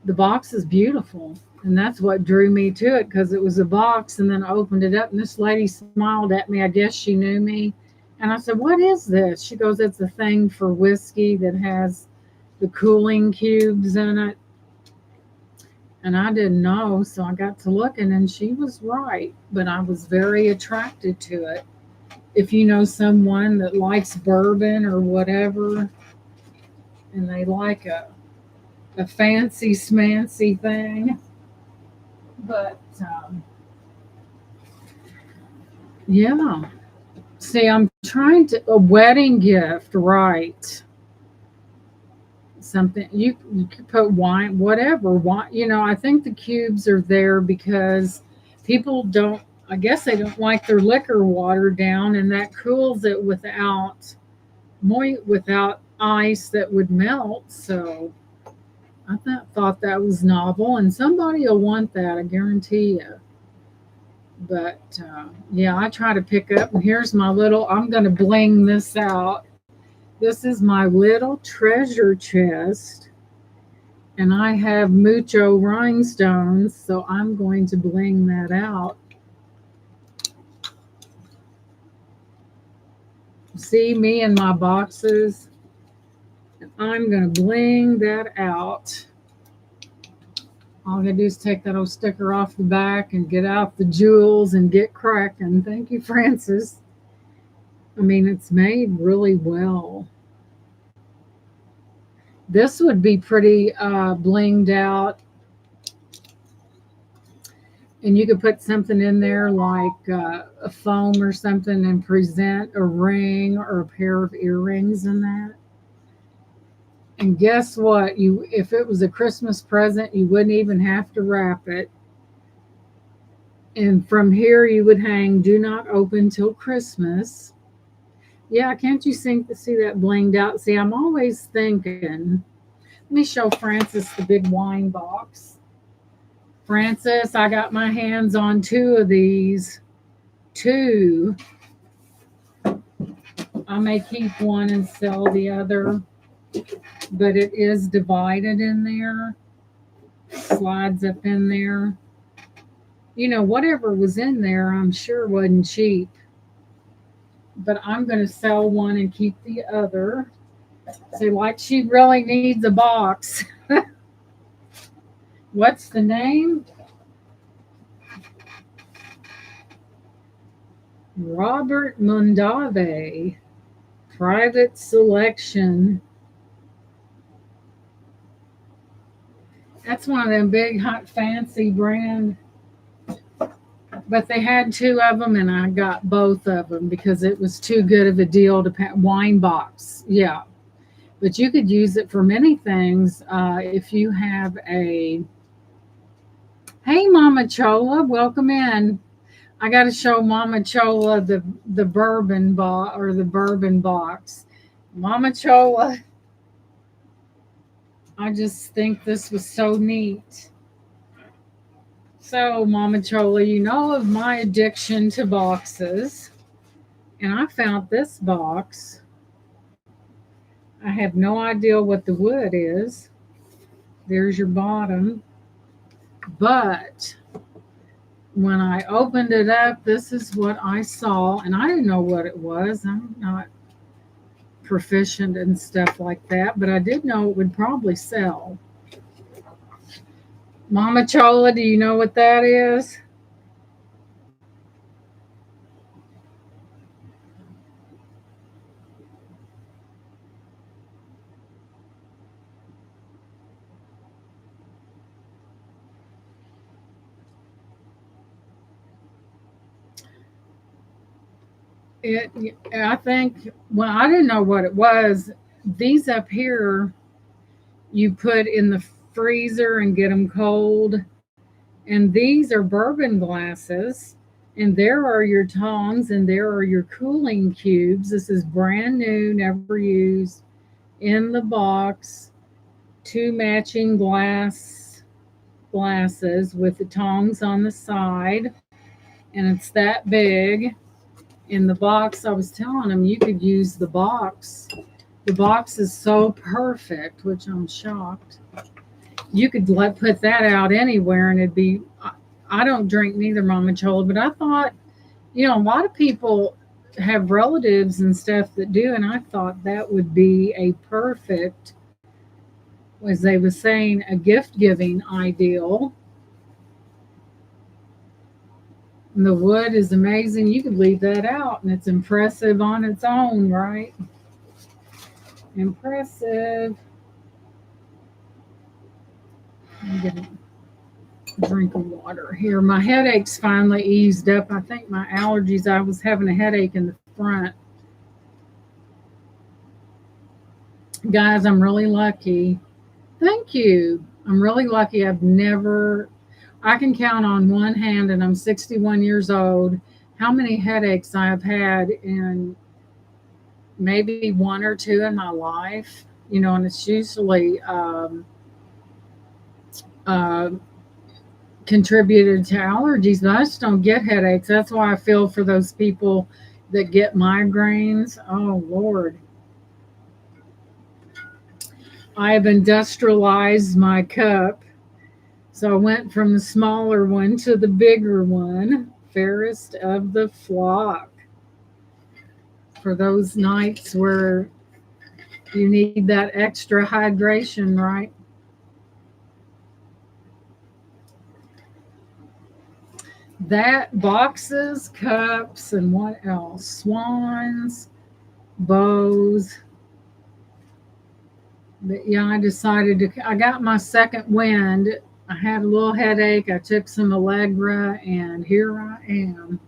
the box is beautiful. And that's what drew me to it, because it was a box, and then I opened it up, and this lady smiled at me. I guess she knew me. And I said, "What is this?" She goes, "It's a thing for whiskey that has the cooling cubes in it." And I didn't know, so I got to looking, and she was right. But I was very attracted to it. If you know someone that likes bourbon or whatever, and they like a fancy smancy thing, but yeah. See, I'm trying to a wedding gift, right? Something you could put wine, whatever. Wine, I think the cubes are there because people don't. I guess they don't like their liquor watered down, and that cools it without ice that would melt. So I thought that was novel, and somebody will want that, I guarantee you. But yeah, I try to pick up, and here's my little, I'm going to bling this out. This is my little treasure chest, and I have mucho rhinestones, so I'm going to bling that out. See me and my boxes? I'm going to bling that out. All I gotta do is take that old sticker off the back and get out the jewels and get cracking. Thank you, Francis. I mean, it's made really well. This would be pretty blinged out. And you could put something in there like a foam or something and present a ring or a pair of earrings in that. And guess what? If it was a Christmas present, you wouldn't even have to wrap it. And from here, you would hang "Do not open till Christmas." Yeah, can't you see that blinged out? See, I'm always thinking. Let me show Francis the big wine box. Francis, I got my hands on two of these. Two. I may keep one and sell the other, but it is divided in there. Slides up in there. Whatever was in there, I'm sure wasn't cheap. But I'm going to sell one and keep the other. So, like, she really needs a box. What's the name? Robert Mondavi. Private selection. That's one of them big, hot, fancy brand. But they had two of them, and I got both of them because it was too good of a deal to pay. Wine box. Yeah. But you could use it for many things. If you have a. Hey, Mama Chola, welcome in. I got to show Mama Chola the bourbon the bourbon box. Mama Chola, I just think this was so neat. So, Mama Chola, you know of my addiction to boxes, and I found this box. I have no idea what the wood is. There's your bottom, but When I opened it up, this is what I saw, and I didn't know what it was. I'm not proficient in stuff like that, but I did know it would probably sell. Mama Chola, do you know what that is? It, I think, well, I didn't know what it was. These up here, you put in the freezer and get them cold. And these are bourbon glasses. And there are your tongs and there are your cooling cubes. This is brand new, never used, in the box. Two matching glasses with the tongs on the side. And it's that big. In the box, I was telling them you could use the box. The box is so perfect, which I'm shocked. You could put that out anywhere and it'd be. I don't drink neither, Mama Chola, but I thought, a lot of people have relatives and stuff that do, and I thought that would be a perfect, as they were saying, a gift giving ideal. And the wood is amazing. You could leave that out, and it's impressive on its own, right? Impressive. I'm gonna drink of water here. My headache's finally eased up. I think my allergies. I was having a headache in the front. Guys, I'm really lucky. Thank you. I'm really lucky. I can count on one hand, and I'm 61 years old, how many headaches I have had in maybe one or two in my life, and it's usually uh, contributed to allergies, but I just don't get headaches. That's why I feel for those people that get migraines. Oh, Lord. I have industrialized my cup. So I went from the smaller one to the bigger one, fairest of the flock. For those nights where you need that extra hydration, right? That boxes, cups, and what else? Swans, bows. But yeah, I got my second wind. I had a little headache. I took some Allegra, and here I am.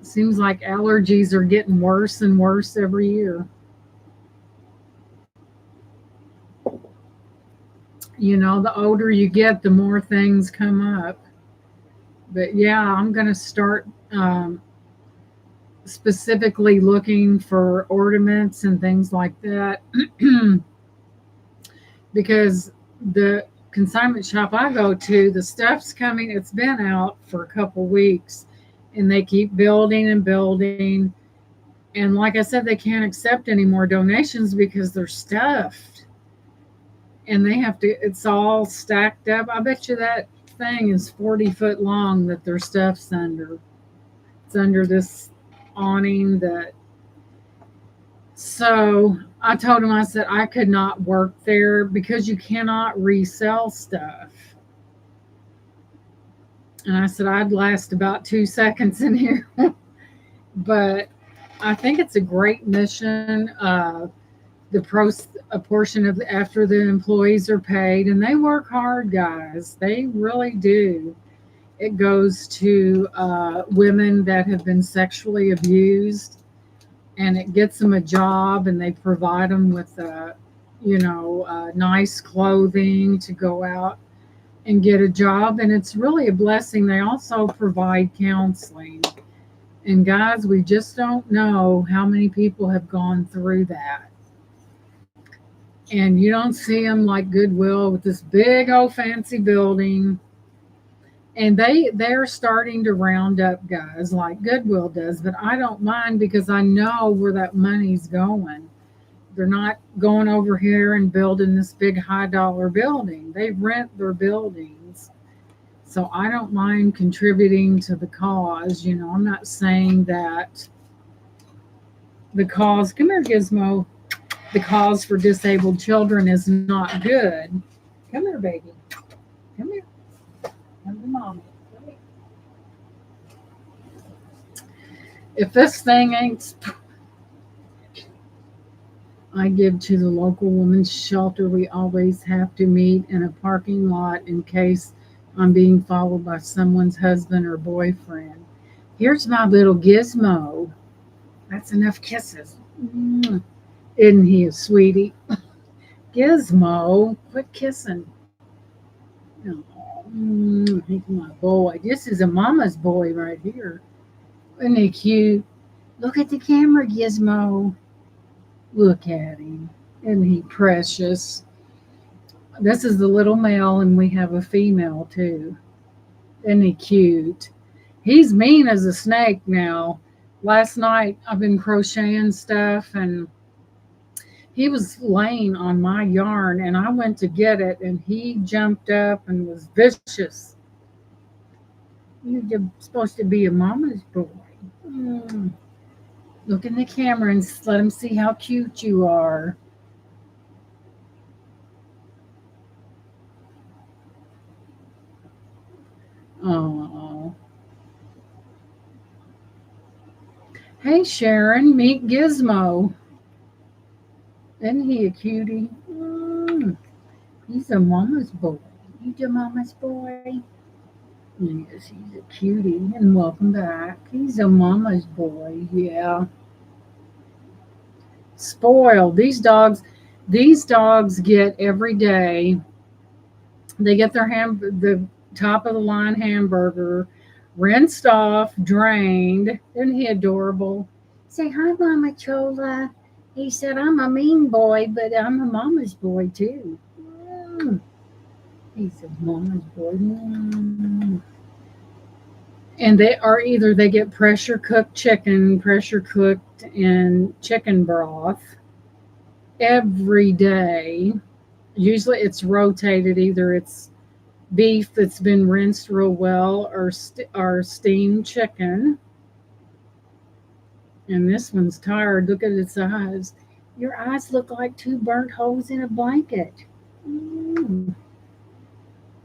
Seems like allergies are getting worse and worse every year. The older you get, the more things come up. But yeah, I'm going to start specifically looking for ornaments and things like that because the consignment shop I go to, the stuff's coming. It's been out for a couple weeks and they keep building and building. And like I said, they can't accept any more donations because they're stuffed and it's all stacked up. I bet you that thing is 40 foot long that their stuff's under. It's under this awning that. So I told him, I said, I could not work there because you cannot resell stuff. And I said, I'd last about 2 seconds in here. But I think it's a great mission. A portion of after the employees are paid, and they work hard, guys. They really do. It goes to women that have been sexually abused, and it gets them a job, and they provide them with, nice clothing to go out and get a job, and it's really a blessing. They also provide counseling, and guys, we just don't know how many people have gone through that. And you don't see them like Goodwill with this big old fancy building. And they're starting to round up guys like Goodwill does, but I don't mind because I know where that money's going. They're not going over here and building this big high dollar building. They rent their buildings. So I don't mind contributing to the cause. I'm not saying that the cause, come here, Gizmo, the cause for disabled children is not good. Come here, baby. Come here. Come to mommy. Come here. If this thing ain't, I give to the local women's shelter. We always have to meet in a parking lot in case I'm being followed by someone's husband or boyfriend. Here's my little Gizmo. That's enough kisses. Isn't he a sweetie? Gizmo, quit kissing. He's my boy. This is a mama's boy right here. Isn't he cute? Look at the camera, Gizmo. Look at him. Isn't he precious? This is the little male, and we have a female too. Isn't he cute? He's mean as a snake now. Last night I've been crocheting stuff, and he was laying on my yarn, and I went to get it, and he jumped up and was vicious. You're supposed to be a mama's boy. Look in the camera and let him see how cute you are. Oh. Hey, Sharon, meet Gizmo. Isn't he a cutie? He's a mama's boy. You the mama's boy? Yes, he's a cutie. And welcome back. He's a mama's boy. Yeah. Spoiled. These dogs get every day. They get the top of the line hamburger rinsed off, drained. Isn't he adorable? Say hi, Mama Chola. He said, I'm a mean boy, but I'm a mama's boy too. He's a mama's boy. And they get pressure cooked chicken, pressure cooked in chicken broth every day. Usually it's rotated. Either it's beef that's been rinsed real well or steamed chicken. And this one's tired. Look at its eyes. Your eyes look like two burnt holes in a blanket.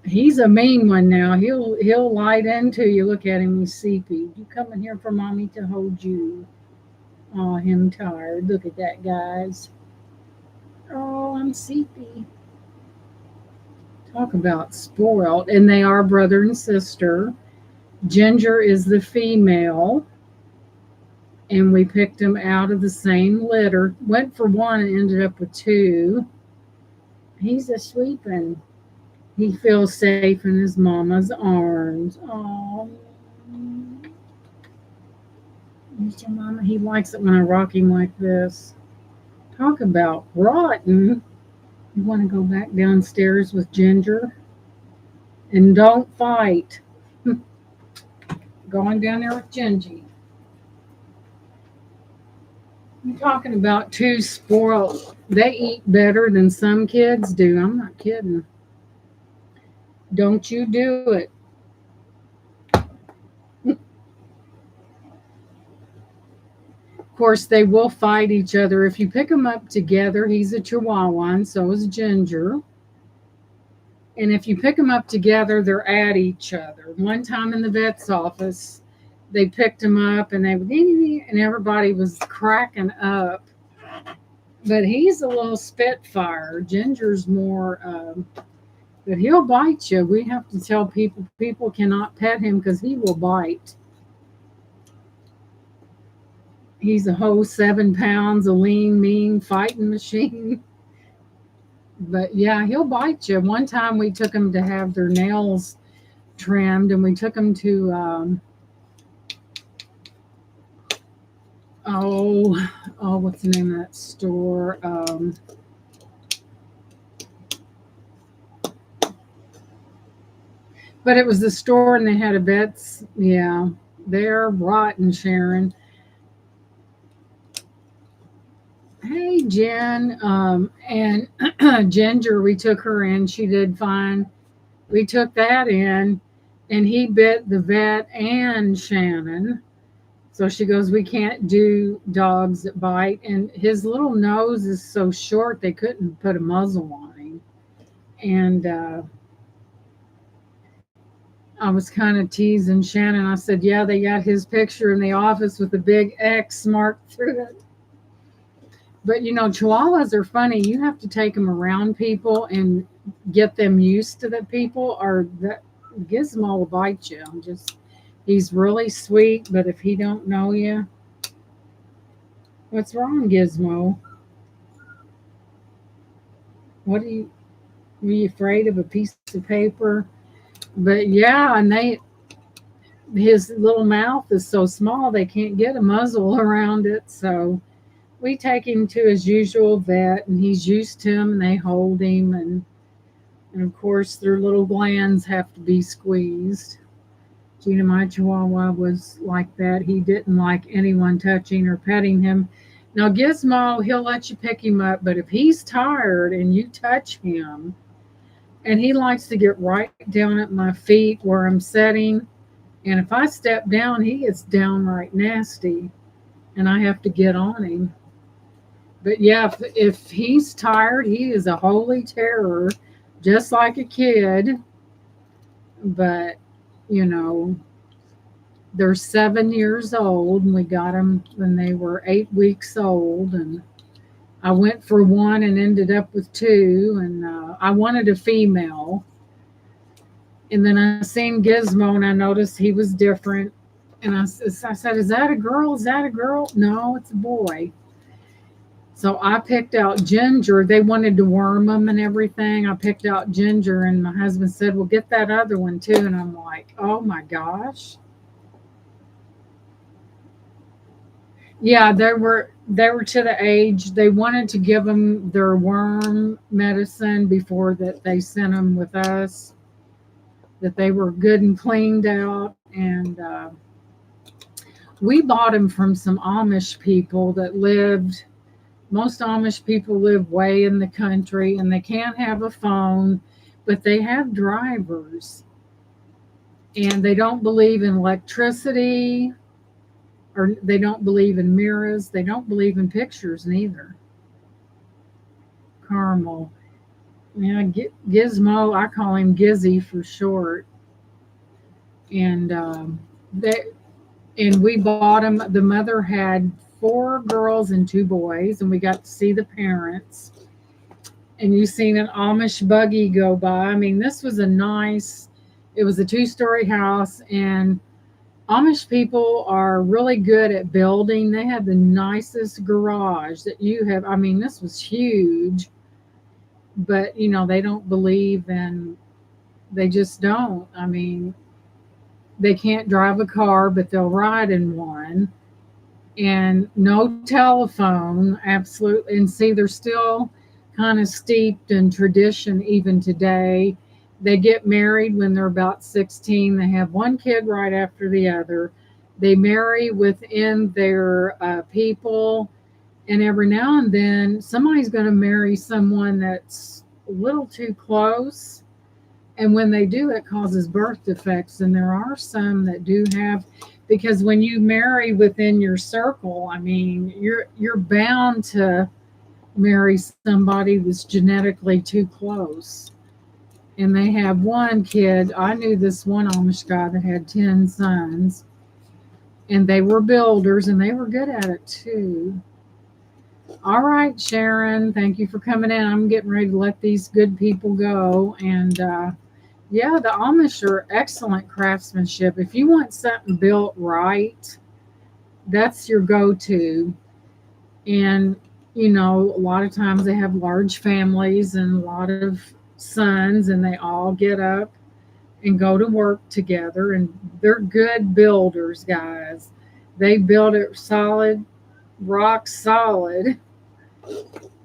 He's a mean one now. He'll light into you. Look at him. He's sleepy. You coming here for mommy to hold you? Oh, him tired. Look at that, guys. Oh, I'm sleepy. Talk about spoiled. And they are brother and sister. Ginger is the female. And we picked them out of the same litter. Went for one and ended up with two. He's a sweeping. He feels safe in his mama's arms. Oh, he's your mama. He likes it when I rock him like this. Talk about rotten. You want to go back downstairs with Ginger? And don't fight. Going down there with Gingy. I'm talking about two spoiled. They eat better than some kids do. I'm not kidding. Don't you do it. Of course, they will fight each other. If you pick them up together, he's a Chihuahua, and so is Ginger. And if you pick them up together, they're at each other. One time in the vet's office, they picked him up and and everybody was cracking up. But he's a little spitfire. Ginger's more, but he'll bite you. We have to tell people cannot pet him because he will bite. He's a whole 7 pounds, a lean, mean fighting machine. But yeah, he'll bite you. One time we took him to have their nails trimmed, and we took him to what's the name of that store? But it was the store, and they had a vet's. Yeah, they're rotten, Sharon. Hey, Jen. And Ginger, we took her in. She did fine. We took that in. and he bit the vet and Shannon. So she goes, we can't do dogs that bite. And his little nose is so short, they couldn't put a muzzle on him. And I was kind of teasing Shannon. I said, yeah, they got his picture in the office with a big X marked through it. But Chihuahuas are funny. You have to take them around people and get them used to the people, or that Gizmo will bite you. He's really sweet, but if he don't know you, what's wrong, Gizmo? What were you afraid of a piece of paper? But yeah, and his little mouth is so small they can't get a muzzle around it. So we take him to his usual vet, and he's used to him, and they hold him, and of course their little glands have to be squeezed. Gina, my Chihuahua, was like that. He didn't like anyone touching or petting him. Now Gizmo, he'll let you pick him up, but if he's tired and you touch him, and he likes to get right down at my feet where I'm sitting, and if I step down, he gets downright nasty, and I have to get on him. But yeah, if he's tired, he is a holy terror, just like a kid. But, you know, they're 7 years old, and we got them when they were 8 weeks old. And I went for one and ended up with two. And I wanted a female. And then I seen Gizmo, and I noticed he was different. And I said, is that a girl? Is that a girl? No, it's a boy. So I picked out Ginger. They wanted to worm them and everything. I picked out Ginger, and my husband said, well, get that other one too. And I'm like, oh my gosh. Yeah, they were to the age they wanted to give them their worm medicine before that they sent them with us, that they were good and cleaned out. And we bought them from some Amish people that lived. Most Amish people live way in the country, and they can't have a phone, but they have drivers. And they don't believe in electricity, or they don't believe in mirrors. They don't believe in pictures neither. Caramel. Yeah, Gizmo, I call him Gizzy for short. And they and we bought him. The mother had four girls and two boys, and we got to see the parents. And you seen an Amish buggy go by. I mean, this was it was a two-story house, and Amish people are really good at building. They have the nicest garage that you have. I mean, this was huge, but they don't believe in, they just don't. I mean, they can't drive a car, but they'll ride in one. And no telephone, absolutely. And see, they're still kind of steeped in tradition even today. They get married when they're about 16. They have one kid right after the other. They marry within their people. And every now and then, somebody's going to marry someone that's a little too close. And when they do, it causes birth defects. And there are some that do have, because when you marry within your circle, I mean, you're bound to marry somebody that's genetically too close. And they have one kid. I knew this one Amish guy that had 10 sons, and they were builders, and they were good at it too. All right, Sharon, thank you for coming in. I'm getting ready to let these good people go. And yeah, the Amish are excellent craftsmanship. If you want something built right, that's your go-to. And a lot of times they have large families and a lot of sons, and they all get up and go to work together, and they're good builders, guys. They build it solid, rock solid.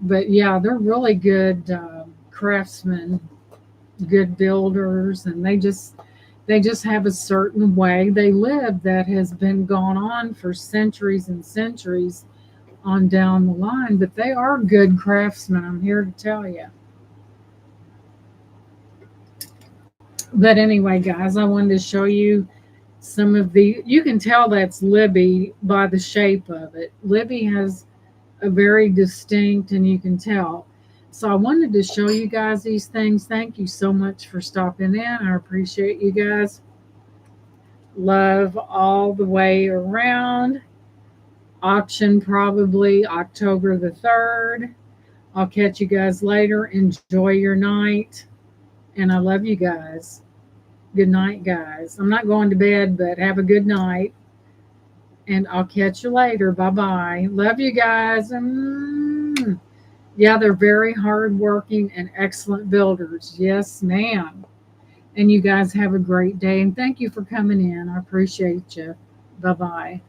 But yeah, they're really good craftsmen, good builders, and they just have a certain way they live that has been gone on for centuries and centuries on down the line. But they are good craftsmen, I'm here to tell you. But anyway, guys, I wanted to show you some of the, you can tell that's Libby by the shape of it. Libby has a very distinct, and you can tell. So I wanted to show you guys these things. Thank you so much for stopping in. I appreciate you guys. Love all the way around. Auction probably October the 3rd. I'll catch you guys later. Enjoy your night. And I love you guys. Good night, guys. I'm not going to bed, but have a good night. And I'll catch you later. Bye bye. Love you guys. Yeah, they're very hardworking and excellent builders. Yes, ma'am. And you guys have a great day. And thank you for coming in. I appreciate you. Bye bye.